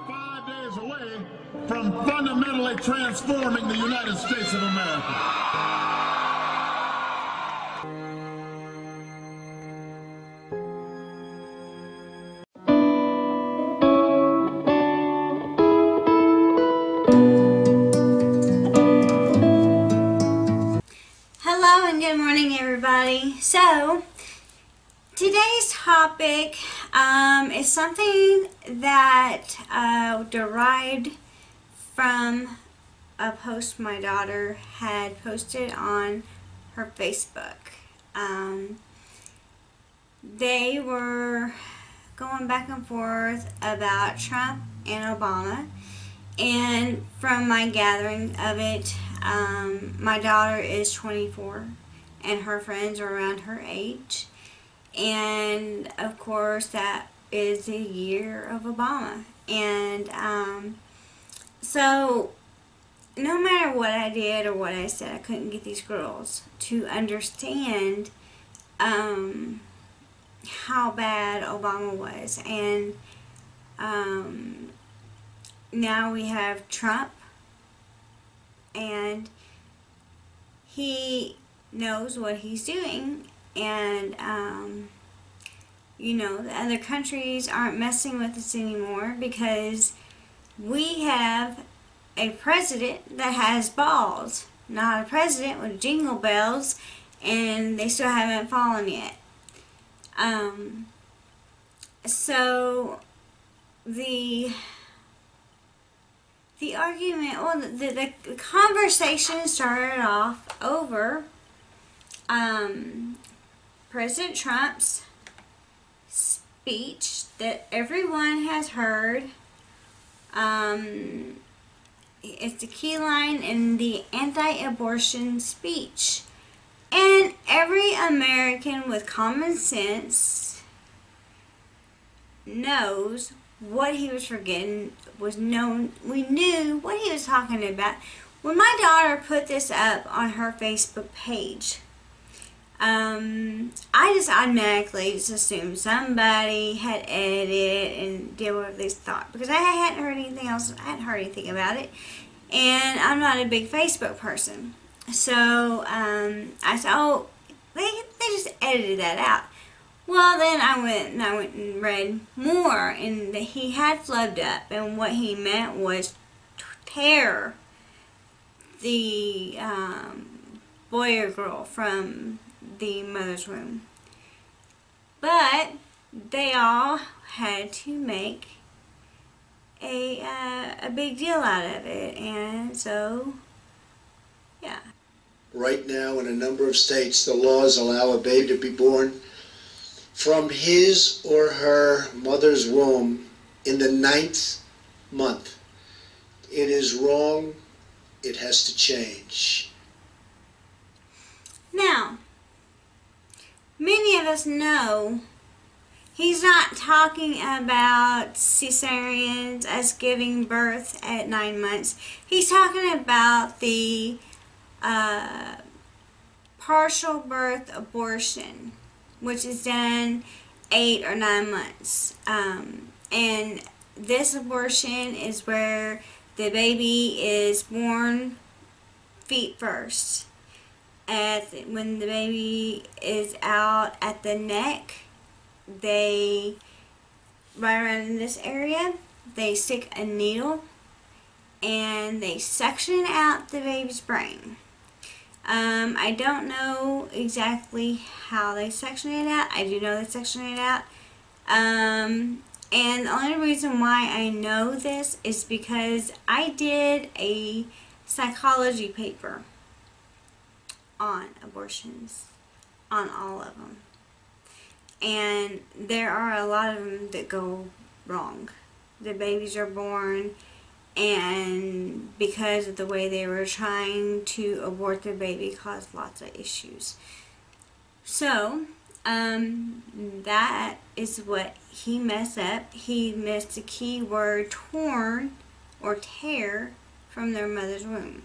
5 days away from fundamentally transforming the United States of America. Hello and good morning, everybody. So today's topic is something that derived from a post my daughter had posted on her Facebook. They were going back and forth about Trump and Obama, and from my gathering of it, my daughter is 24 and her friends are around her age, and of course that is the year of Obama. And so no matter what I did or what I said, I couldn't get these girls to understand how bad Obama was. And now we have Trump, and he knows what he's doing, and you know, the other countries aren't messing with us anymore because we have a president that has balls, not a president with jingle bells, and they still haven't fallen yet. So the argument, well, the conversation started off over President Trump's speech that everyone has heard. It's the key line in the anti-abortion speech. And every American with common sense knows what he was forgetting, we knew what he was talking about. When my daughter put this up on her Facebook page, I just automatically assumed somebody had edited and did what they thought, because I hadn't heard anything else. I hadn't heard anything about it, and I'm not a big Facebook person. So I said, oh, they just edited that out. Well, then I went and read more, and he had flubbed up, and what he meant was tear the boy or girl from the mother's womb. But they all had to make a big deal out of it, and so, yeah. Right now, in a number of states, the laws allow a baby to be born from his or her mother's womb in the 9th month. It is wrong. It has to change. Now, many of us know he's not talking about cesareans as giving birth at 9 months. He's talking about the partial birth abortion, which is done 8 or 9 months. And this abortion is where the baby is born feet first. When the baby is out at the neck, right around in this area, they stick a needle and they suction out the baby's brain. I don't know exactly how they section it out. I do know they section it out. And the only reason why I know this is because I did a psychology paper on abortions, on all of them. And there are a lot of them that go wrong. The babies are born, and because of the way they were trying to abort the baby, caused lots of issues. So, that is what he messed up. He missed the key word torn or tear from their mother's womb.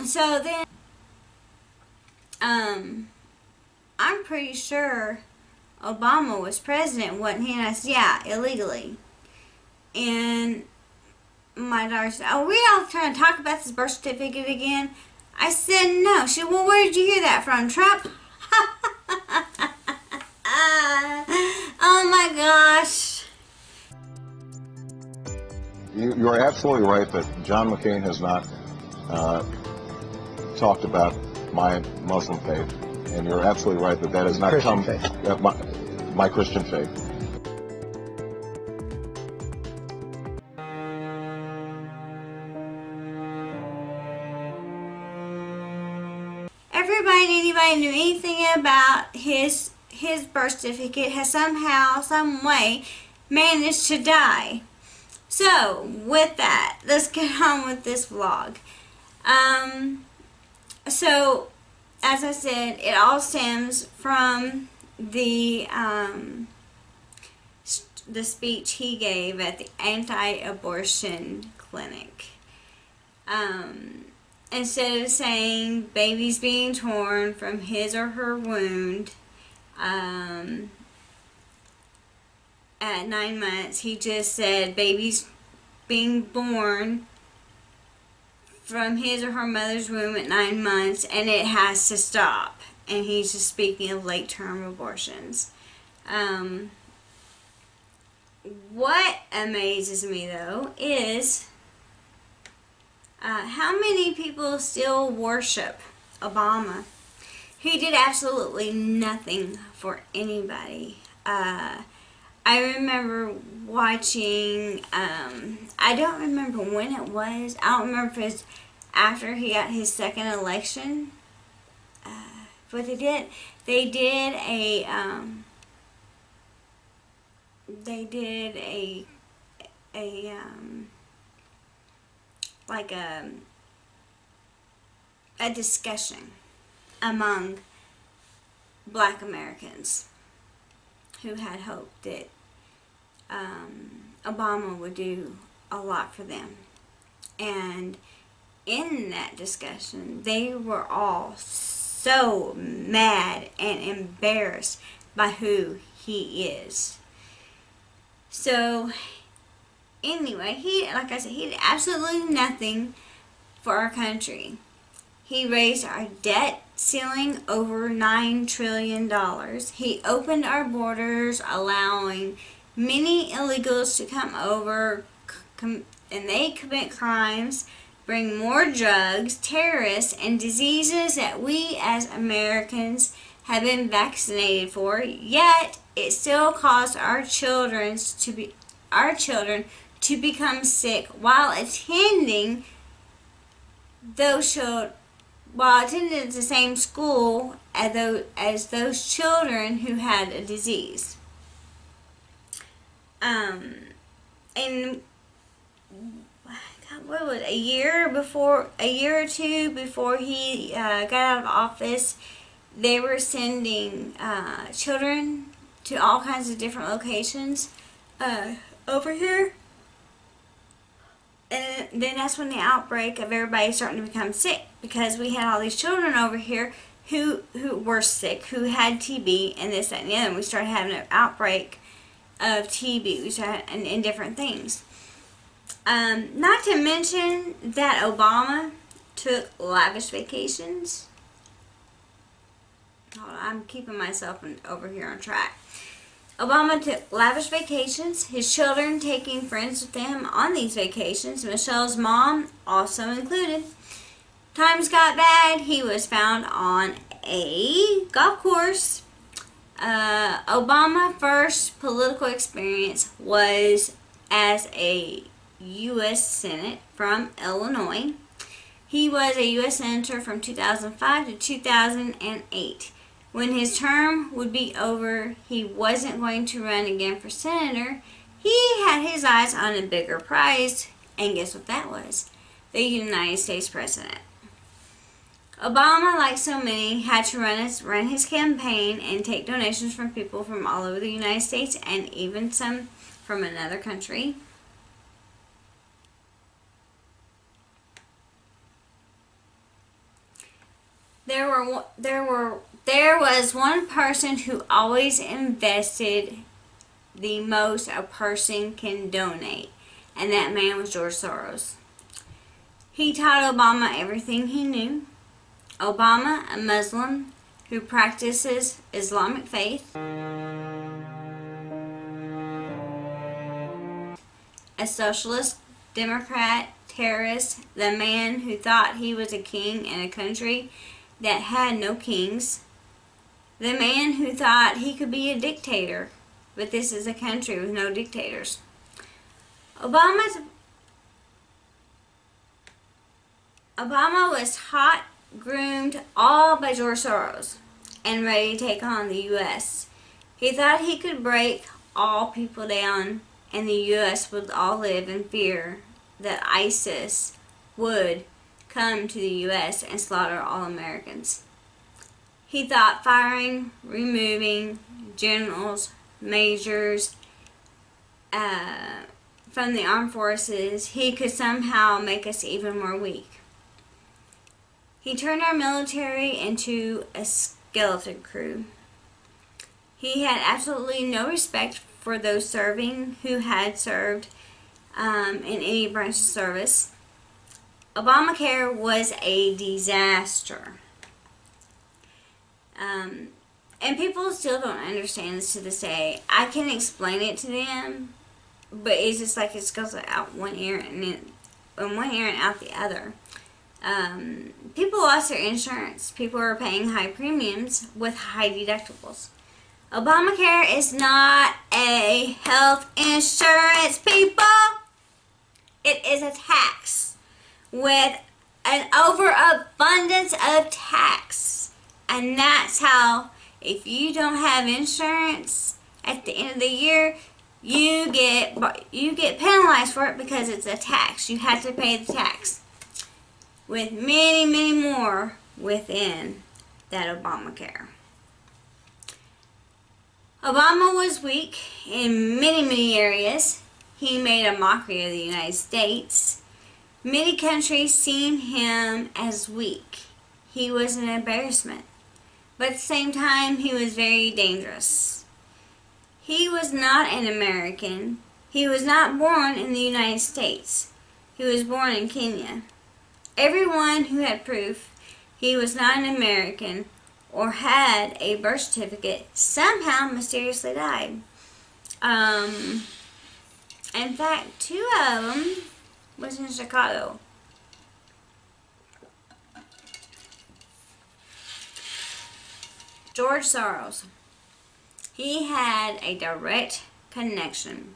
So then, I'm pretty sure Obama was president, wasn't he? And I said, yeah, illegally. And my daughter said, oh, we all trying to talk about this birth certificate again? I said, no. She said, well, where did you hear that from, Trump? Oh my gosh. You are absolutely right that John McCain has not talked about my Muslim faith, and you're absolutely right that that has not Christian come faith. My Christian faith. Everybody and anybody knew anything about his birth certificate has somehow, some way, managed to die. So, with that, let's get on with this vlog. So, as I said, it all stems from the speech he gave at the anti-abortion clinic. Instead of saying babies being torn from his or her wound at 9 months, he just said babies being born from his or her mother's womb at 9 months, and it has to stop. And he's just speaking of late-term abortions. What amazes me, though, is how many people still worship Obama. He did absolutely nothing for anybody. I remember watching, I don't remember when it was. I don't remember if it was after he got his second election. But they did a discussion among Black Americans who had hoped that Obama would do a lot for them. And in that discussion, they were all so mad and embarrassed by who he is. So, anyway, like I said, he did absolutely nothing for our country. He raised our debt ceiling over $9 trillion. He opened our borders, allowing many illegals to come over, and they commit crimes, bring more drugs, terrorists, and diseases that we as Americans have been vaccinated for, yet it still caused our children to become sick while attending the same school as those children who had a disease. And what was it, a year or two before he got out of office, they were sending children to all kinds of different locations over here. And then that's when the outbreak of everybody starting to become sick, because we had all these children over here who were sick, who had TB and this, that, and the other. And we started having an outbreak of TB. We started in different things. Not to mention that Obama took lavish vacations. Hold on, I'm keeping myself over here on track. Obama took lavish vacations, his children taking friends with them on these vacations, Michelle's mom also included. Times got bad, he was found on a golf course. Obama's first political experience was as a US Senate from Illinois. He was a US Senator from 2005 to 2008. When his term would be over, he wasn't going to run again for senator. He had his eyes on a bigger prize, and guess what that was? The United States President. Obama, like so many, had to run his campaign and take donations from people from all over the United States and even some from another country. There were There was one person who always invested the most a person can donate, and that man was George Soros. He taught Obama everything he knew. Obama, a Muslim who practices Islamic faith, a socialist, Democrat, terrorist, the man who thought he was a king in a country that had no kings, the man who thought he could be a dictator, but this is a country with no dictators. Obama was taught, groomed, all by George Soros, and ready to take on the U.S. He thought he could break all people down, and the U.S. would all live in fear that ISIS would come to the U.S. and slaughter all Americans. He thought firing, removing generals, majors from the armed forces, he could somehow make us even more weak. He turned our military into a skeleton crew. He had absolutely no respect for those serving who had served in any branch of service. Obamacare was a disaster. And people still don't understand this to this day. I can explain it to them, but it's just like it goes out one ear and out the other. People lost their insurance. People were paying high premiums with high deductibles. Obamacare is not a health insurance, people. It is a tax with an overabundance of tax. And that's how, if you don't have insurance at the end of the year, you get penalized for it because it's a tax. You have to pay the tax. With many, many more within that Obamacare. Obama was weak in many, many areas. He made a mockery of the United States. Many countries seen him as weak. He was an embarrassment. But at the same time, he was very dangerous. He was not an American. He was not born in the United States. He was born in Kenya. Everyone who had proof he was not an American or had a birth certificate somehow mysteriously died. In fact, 2 of them was in Chicago. George Soros. He had a direct connection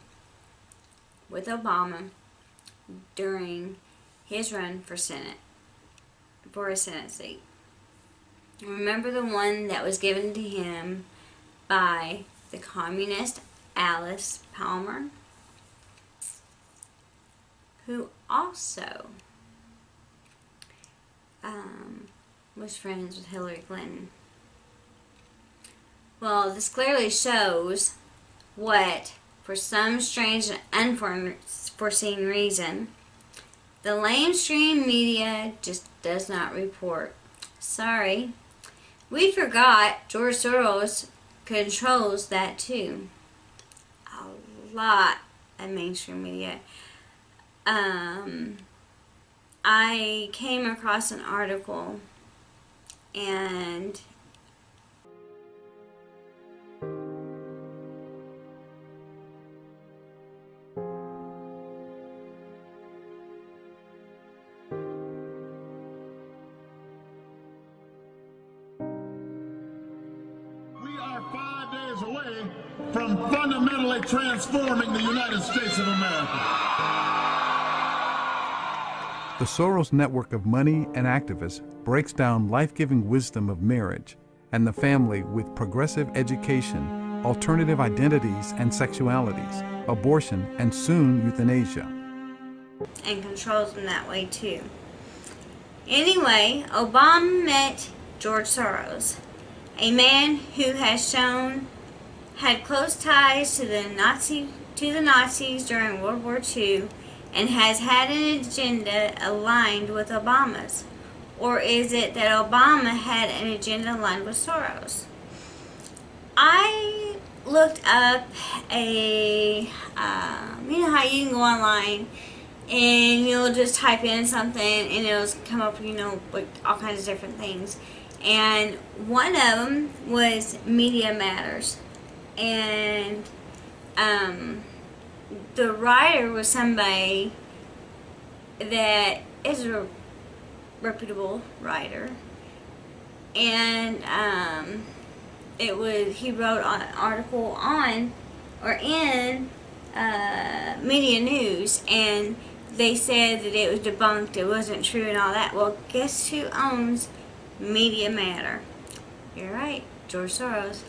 with Obama during his run for Senate, for a Senate seat. Remember the one that was given to him by the communist Alice Palmer, who also was friends with Hillary Clinton. Well, this clearly shows what, for some strange and unforeseen reason, the lamestream media just does not report. Sorry. We forgot George Soros controls that too. A lot of mainstream media. I came across an article and away from fundamentally transforming the United States of America. The Soros network of money and activists breaks down life-giving wisdom of marriage and the family with progressive education, alternative identities and sexualities, abortion, and soon euthanasia. And controls them that way too. Anyway, Obama met George Soros, a man who had close ties to the Nazis during World War II and has had an agenda aligned with Obama's. Or is it that Obama had an agenda aligned with Soros? I looked up you know how you can go online and you'll just type in something and it'll come up, you know, with all kinds of different things. And one of them was Media Matters. And the writer was somebody that is a reputable writer. And he wrote an article on or in Media News, and they said that it was debunked, it wasn't true and all that. Well, guess who owns Media Matter? You're right, George Soros.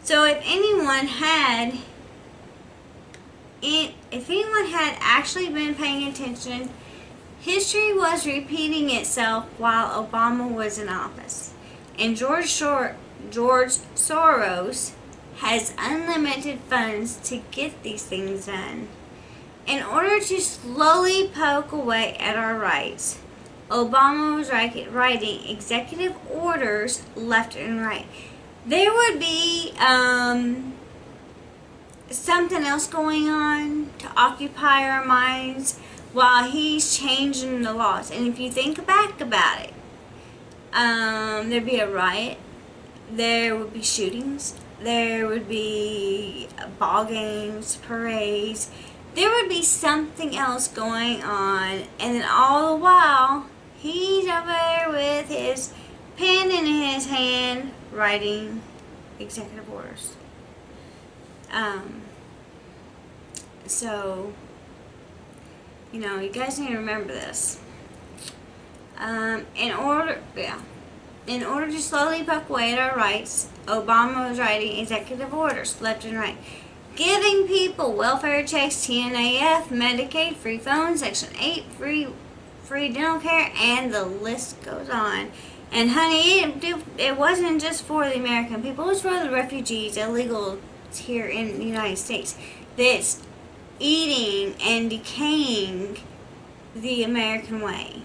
So if anyone had actually been paying attention, history was repeating itself while Obama was in office. And George Soros has unlimited funds to get these things done. In order to slowly poke away at our rights, Obama was writing executive orders left and right. There would be something else going on to occupy our minds while he's changing the laws. And if you think back about it, there'd be a riot, there would be shootings, there would be ball games, parades, there would be something else going on, and then all the while he's over there with his pen in his hand writing executive orders. So, you know, you guys need to remember this. In order to slowly poke away at our rights, Obama was writing executive orders left and right, giving people welfare checks, TNAF, Medicaid, free phones, Section 8, free dental care, and the list goes on. And honey, it wasn't just for the American people, it was for the refugees, illegals here in the United States, that's eating and decaying the American way.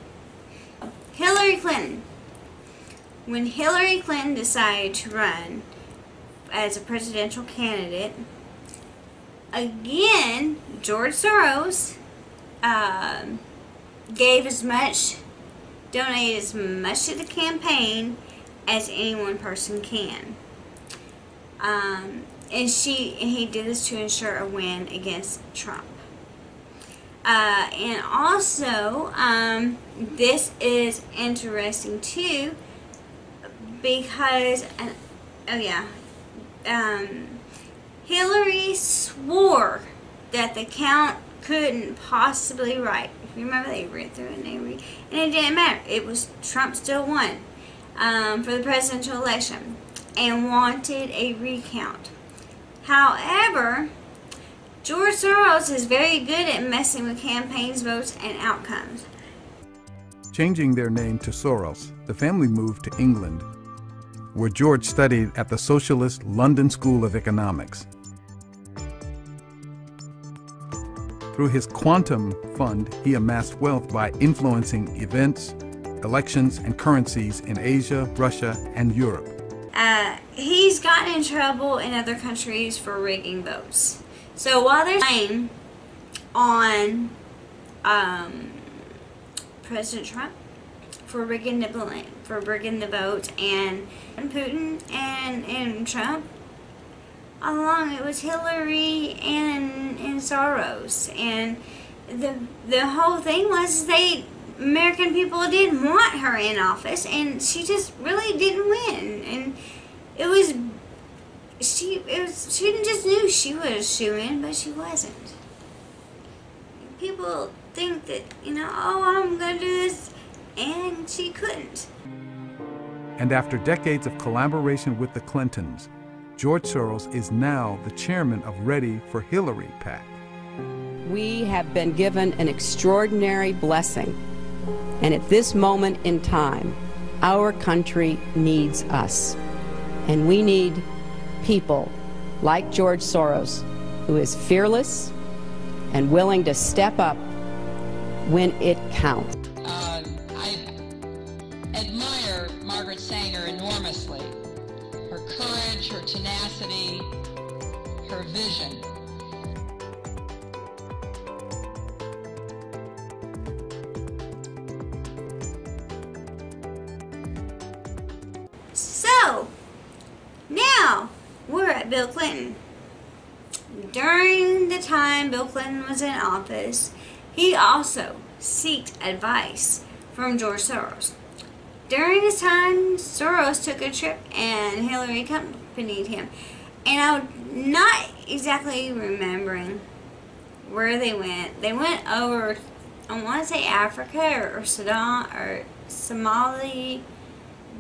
Hillary Clinton. When Hillary Clinton decided to run as a presidential candidate, again, George Soros donated as much to the campaign as any one person can. And he did this to ensure a win against Trump. And also, this is interesting too, because, Hillary swore that the count couldn't possibly right. If you remember, they read through it and it didn't matter. It was Trump still won for the presidential election and wanted a recount. However, George Soros is very good at messing with campaigns, votes, and outcomes. Changing their name to Soros, the family moved to England, where George studied at the socialist London School of Economics. Through his quantum fund, he amassed wealth by influencing events, elections, and currencies in Asia, Russia, and Europe. He's gotten in trouble in other countries for rigging votes. So while they're playing on President Trump for rigging the votes, and Putin and Trump, all along it was Hillary and Soros, and the whole thing was American people didn't want her in office, and she just really didn't win, and she just knew she was shoo-in, but she wasn't. People think that, oh, I'm gonna do this, and she couldn't. And after decades of collaboration with the Clintons, George Soros is now the chairman of Ready for Hillary PAC. We have been given an extraordinary blessing, and at this moment in time, our country needs us. And we need people like George Soros, who is fearless and willing to step up when it counts. vision. So, now we're at Bill Clinton. During the time Bill Clinton was in office, he also sought advice from George Soros. During this time, Soros took a trip and Hillary accompanied him. And I'm not exactly remembering where they went. They went over, I want to say Africa or Sudan or Somalia.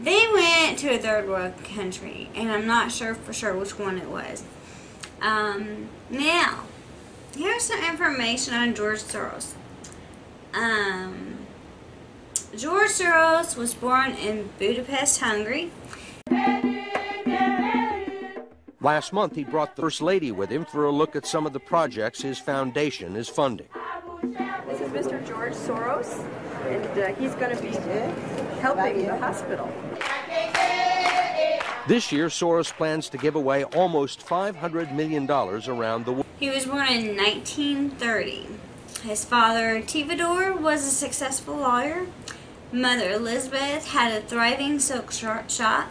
They went to a third world country, and I'm not sure for sure which one it was. Now, here's some information on George Soros. George Soros was born in Budapest, Hungary. Last month, he brought the First Lady with him for a look at some of the projects his foundation is funding. This is Mr. George Soros, and he's going to be helping the hospital. This year, Soros plans to give away almost $500 million around the world. He was born in 1930. His father, Tivador, was a successful lawyer. Mother, Elizabeth, had a thriving silk shop.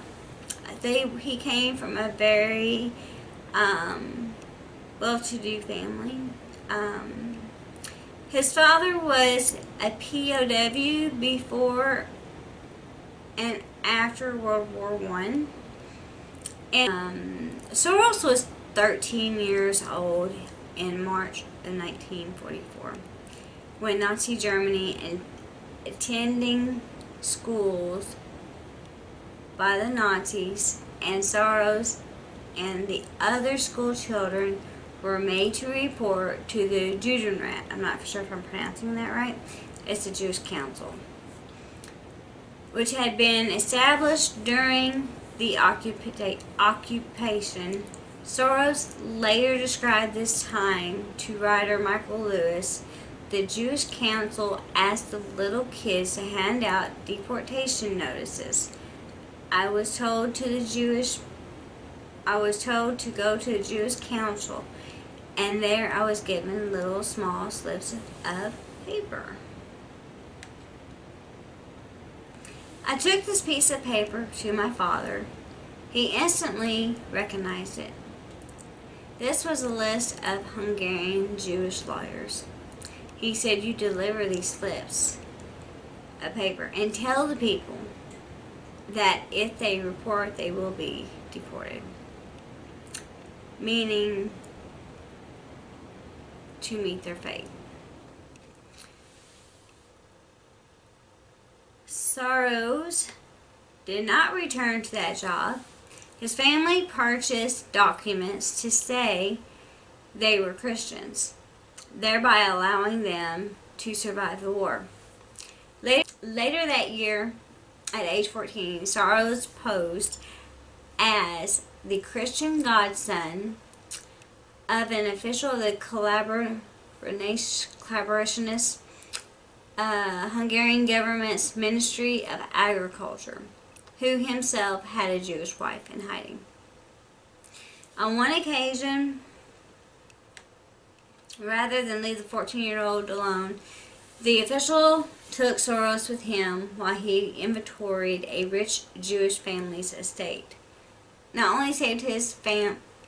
He came from a very well-to-do family. His father was a POW before and after World War I. And Soros was 13 years old in March of 1944 when Nazi Germany and attending schools by the Nazis, and Soros and the other school children were made to report to the Judenrat. I'm not sure if I'm pronouncing that right. It's the Jewish Council, which had been established during the occupation. Soros later described this time to writer Michael Lewis. The Jewish Council asked the little kids to hand out deportation notices. I was told to go to the Jewish Council, and there I was given little small slips of paper. I took this piece of paper to my father. He instantly recognized it. This was a list of Hungarian Jewish lawyers. He said, "You deliver these slips of paper and tell the people that if they report, they will be deported." Meaning to meet their fate. Soros did not return to that job. His family purchased documents to say they were Christians, thereby allowing them to survive the war. Later that year, at age 14, Soros posed as the Christian godson of an official of the collaborationist Hungarian government's Ministry of Agriculture, who himself had a Jewish wife in hiding. On one occasion, rather than leave the 14-year-old alone, the official took Soros with him while he inventoried a rich Jewish family's estate. Not only saved his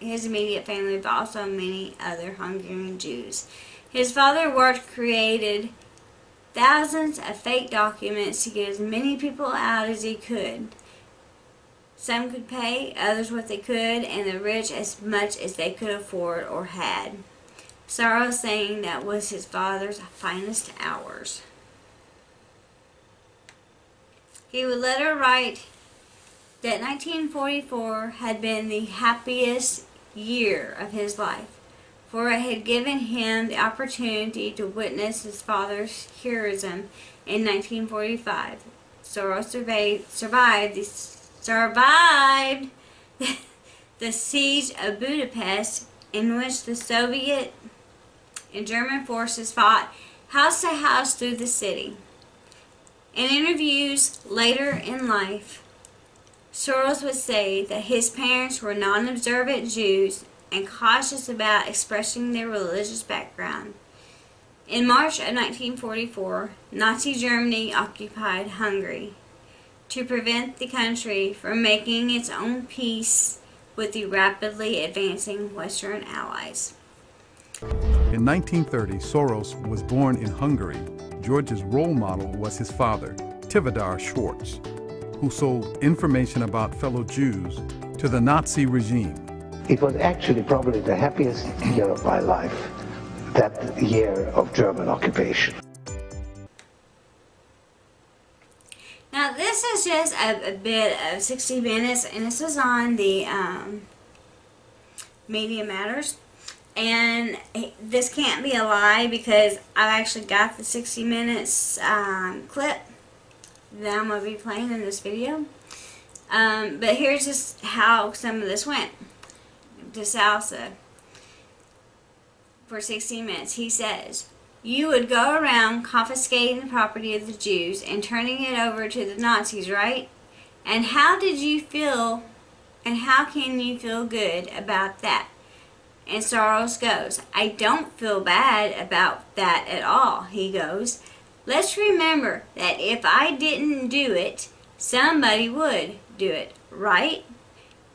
immediate family, but also many other Hungarian Jews. His father created thousands of fake documents to get as many people out as he could. Some could pay, others what they could, and the rich as much as they could afford or had. Soros saying that was his father's finest hours. He would later write that 1944 had been the happiest year of his life, for it had given him the opportunity to witness his father's heroism in 1945. Soros survived the siege of Budapest, in which the Soviet and German forces fought house to house through the city. In interviews later in life, Soros would say that his parents were non-observant Jews and cautious about expressing their religious background. In March of 1944, Nazi Germany occupied Hungary to prevent the country from making its own peace with the rapidly advancing Western allies. In 1930, Soros was born in Hungary. George's role model was his father, Tivadar Schwartz, who sold information about fellow Jews to the Nazi regime. It was actually probably the happiest year of my life, that year of German occupation. Now this is just a bit of 60 Minutes, and this is on the Media Matters. And this can't be a lie because I've actually got the 60 Minutes clip that I'm going to be playing in this video. But here's just how some of this went. De Salsa, for 60 Minutes, he says, "You would go around confiscating the property of the Jews and turning it over to the Nazis, right? And how did you feel, and how can you feel good about that?" And Soros goes, "I don't feel bad about that at all," he goes. "Let's remember that if I didn't do it, somebody would do it, right?"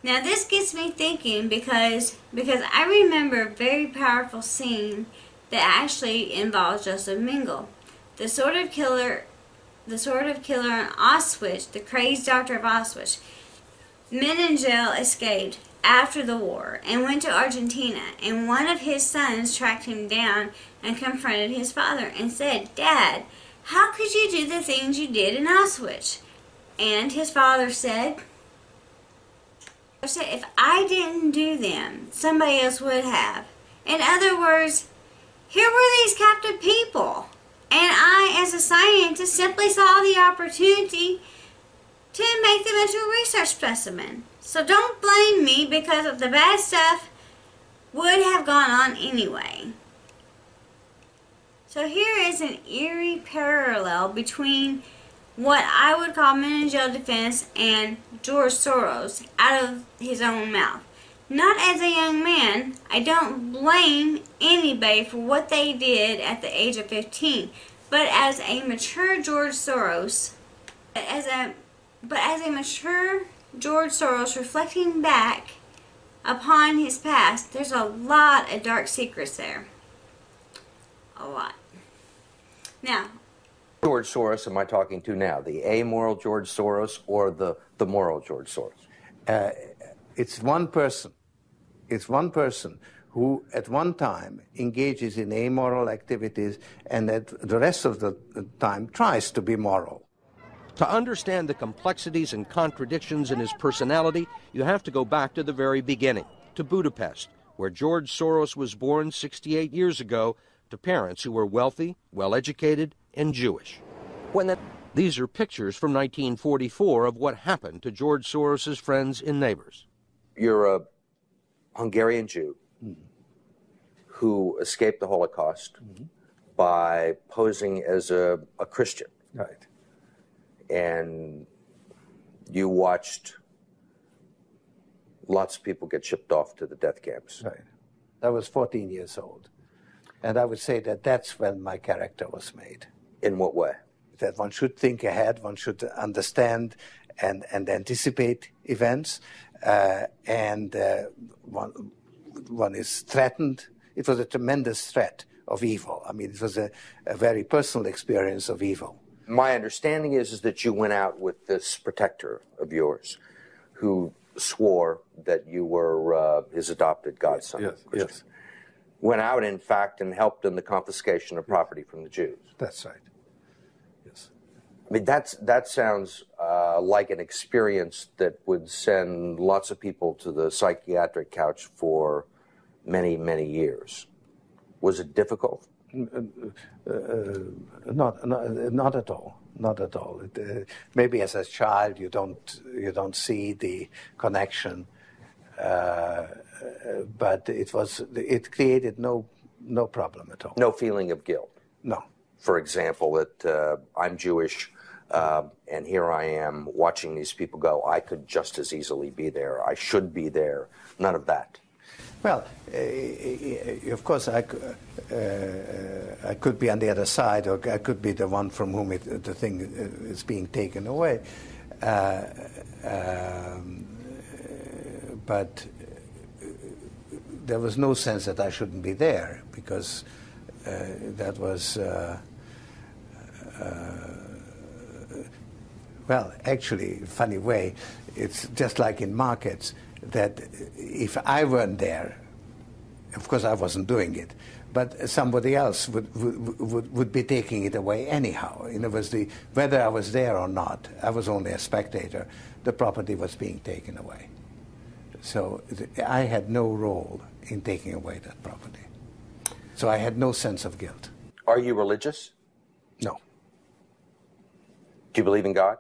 Now this gets me thinking because I remember a very powerful scene that actually involves Joseph Mengele, the sort of killer in Auschwitz, the crazed doctor of Auschwitz. Mengele escaped after the war and went to Argentina, and one of his sons tracked him down and confronted his father and said, "Dad, how could you do the things you did in Auschwitz?" And his father said, "If I didn't do them, somebody else would have." In other words, here were these captive people, and I, as a scientist, simply saw the opportunity to make them into a research specimen. So don't blame me, because of the bad stuff would have gone on anyway. So here is an eerie parallel between what I would call Mengele defense and George Soros out of his own mouth. Not as a young man, I don't blame anybody for what they did at the age of 15, but as a mature George Soros, as a mature George Soros reflecting back upon his past, there's a lot of dark secrets there. A lot. Now, George Soros am I talking to now? The amoral George Soros or the moral George Soros? It's one person. It's one person who at one time engages in amoral activities and at the rest of the time tries to be moral. To understand the complexities and contradictions in his personality, you have to go back to the very beginning, to Budapest, where George Soros was born 68 years ago to parents who were wealthy, well-educated, and Jewish. These are pictures from 1944 of what happened to George Soros's friends and neighbors. You're a Hungarian Jew who escaped the Holocaust by posing as a Christian. Right. And you watched lots of people get shipped off to the death camps. Right. I was 14 years old. And I would say that that's when my character was made. In what way? That one should think ahead, one should understand and anticipate events, and one is threatened. It was a tremendous threat of evil. I mean, it was a very personal experience of evil. My understanding is that you went out with this protector of yours who swore that you were his adopted godson. Yes, yes. Went out, in fact, and helped in the confiscation of property from the Jews. That's right. Yes. I mean, that sounds like an experience that would send lots of people to the psychiatric couch for many, many years. Was it difficult? Not at all. Not at all. Maybe as a child you don't see the connection, but it created no problem at all. No feeling of guilt. No. For example, that I'm Jewish, and here I am watching these people go. I could just as easily be there. I should be there. None of that. Well, of course, I could be on the other side, or I could be the one from whom the thing is being taken away. But there was no sense that I shouldn't be there, because that was, well, actually, funny way, it's just like in markets, that if I weren't there, of course I wasn't doing it, but somebody else would be taking it away anyhow. In other words, whether I was there or not, I was only a spectator, the property was being taken away. So I had no role in taking away that property. So I had no sense of guilt. Are you religious? No. Do you believe in God?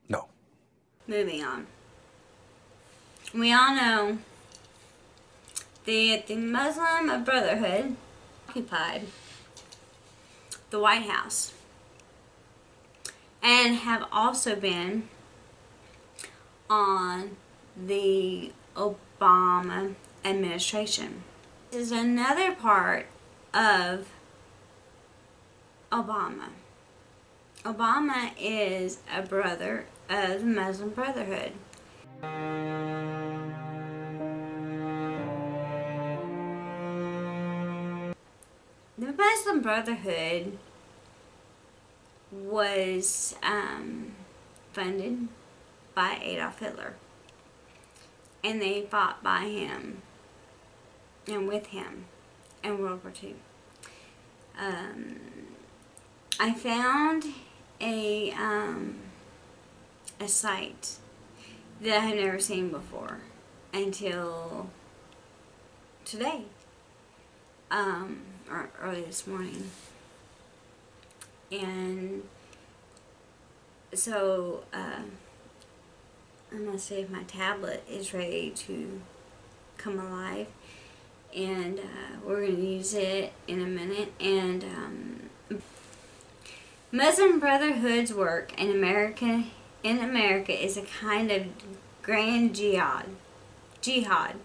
No. Moving on. We all know that the Muslim Brotherhood occupied the White House and have also been on the Obama administration. This is another part of Obama. Obama is a brother of the Muslim Brotherhood. The Muslim Brotherhood was funded by Adolf Hitler, and they fought by him and with him in World War II. I found a site that I had never seen before until today, or early this morning. And so I'm going to see if my tablet is ready to come alive, and we're going to use it in a minute. And Muslim Brotherhood's work in America is a kind of grand jihad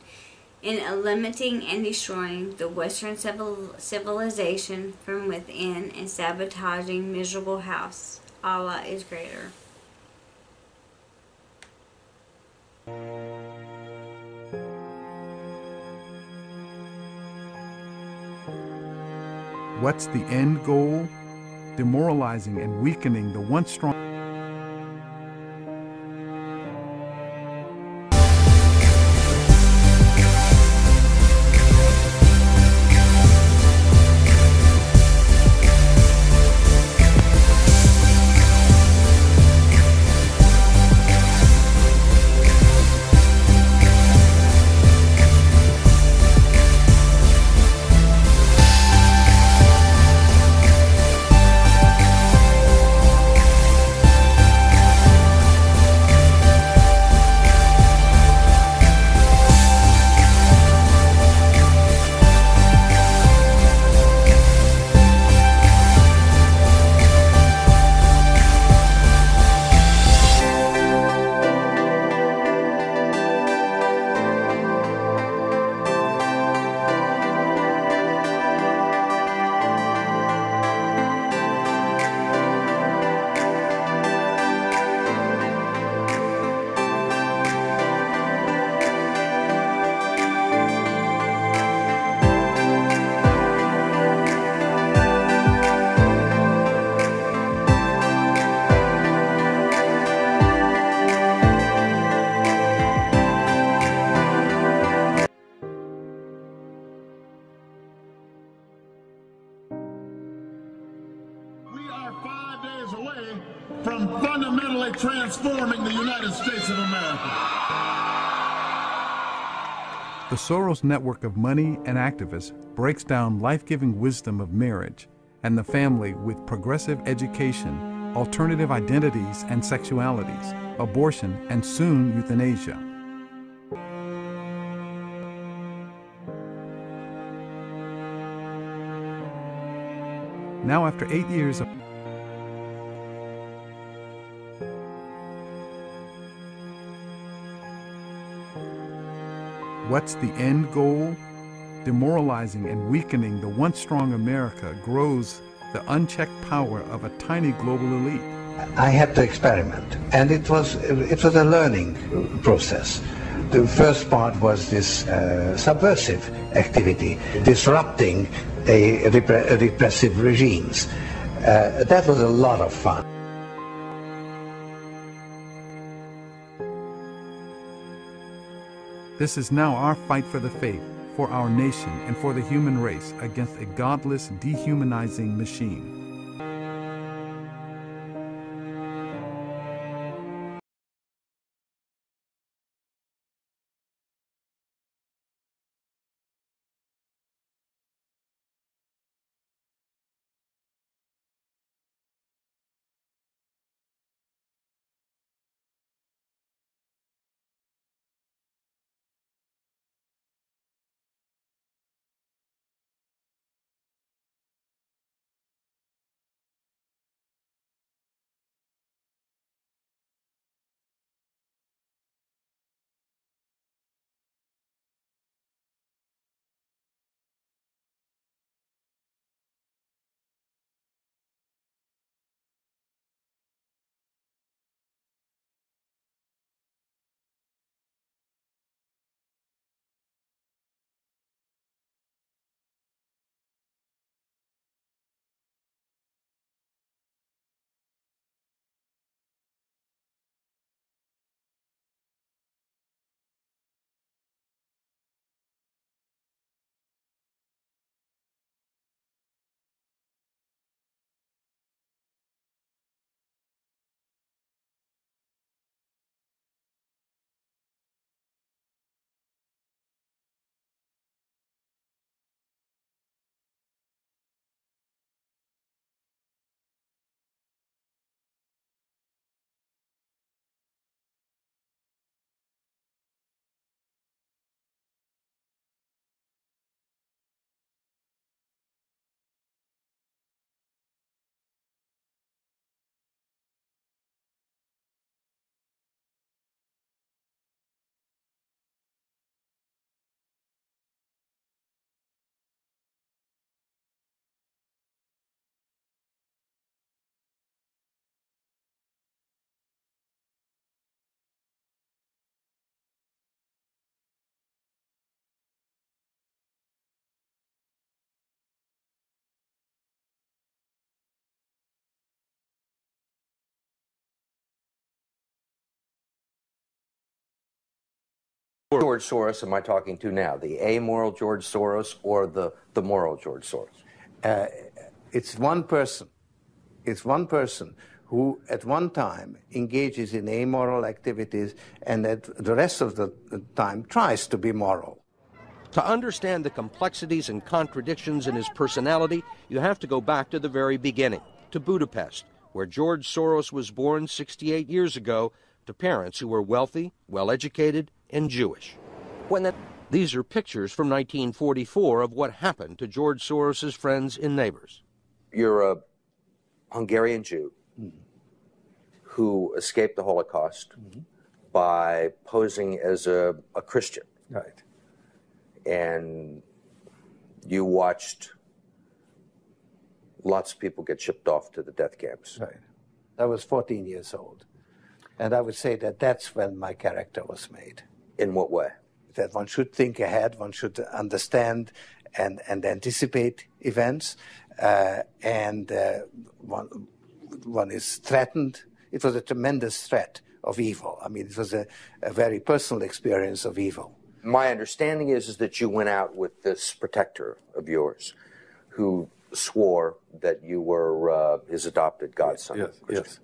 in limiting and destroying the Western civilization from within and sabotaging miserable house. Allah is greater. What's the end goal? Demoralizing and weakening the once strong. From fundamentally transforming the United States of America. The Soros network of money and activists breaks down life-giving wisdom of marriage and the family with progressive education, alternative identities and sexualities, abortion, and soon euthanasia. Now, after 8 years of what's the end goal? Demoralizing and weakening the once strong America grows the unchecked power of a tiny global elite. I had to experiment, and it was a learning process. The first part was this subversive activity, disrupting repressive regimes. That was a lot of fun. This is now our fight for the faith, for our nation, and for the human race against a godless, dehumanizing machine. George Soros am I talking to now? The amoral George Soros or the moral George Soros? It's one person. It's one person who at one time engages in amoral activities and at the rest of the time tries to be moral. To understand the complexities and contradictions in his personality, you have to go back to the very beginning, to Budapest, where George Soros was born 68 years ago to parents who were wealthy, well-educated, and Jewish. These are pictures from 1944 of what happened to George Soros's friends and neighbors. You're a Hungarian Jew who escaped the Holocaust by posing as a Christian. Right. And you watched lots of people get shipped off to the death camps. Right. I was 14 years old. And I would say that that's when my character was made. In what way? That one should think ahead, one should understand and anticipate events, and one is threatened. It was a tremendous threat of evil. I mean, it was a very personal experience of evil. My understanding is that you went out with this protector of yours who swore that you were his adopted godson. Yes, yes.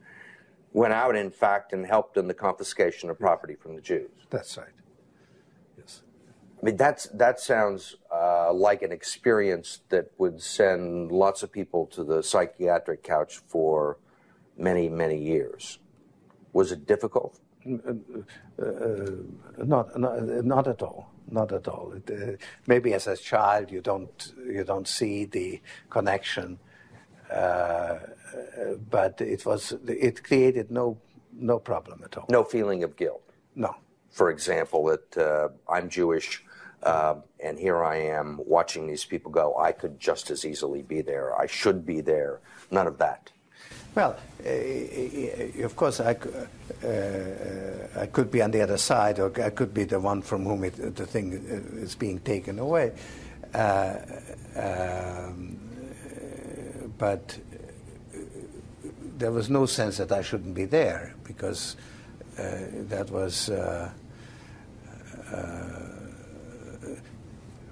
Went out, in fact, and helped in the confiscation of property from the Jews. That's right. Yes. I mean, that sounds like an experience that would send lots of people to the psychiatric couch for many, many years. Was it difficult? Not at all. Not at all. Maybe as a child you don't see the connection, but it created no problem at all. No feeling of guilt. No. For example, that I'm Jewish, And here I am watching these people go. I could just as easily be there. I should be there. None of that. Well, of course, I could be on the other side, or I could be the one from whom the thing is being taken away. But there was no sense that I shouldn't be there, because that was,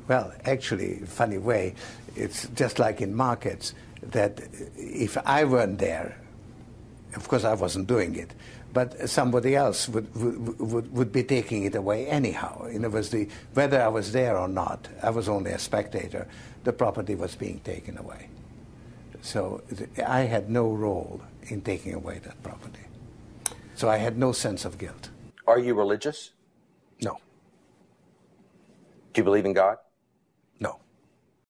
well, actually, funny way, it's just like in markets, that if I weren't there, of course I wasn't doing it, but somebody else would be taking it away anyhow. In other words, whether I was there or not, I was only a spectator, the property was being taken away. So I had no role in taking away that property. So I had no sense of guilt. Are you religious? No. Do you believe in God?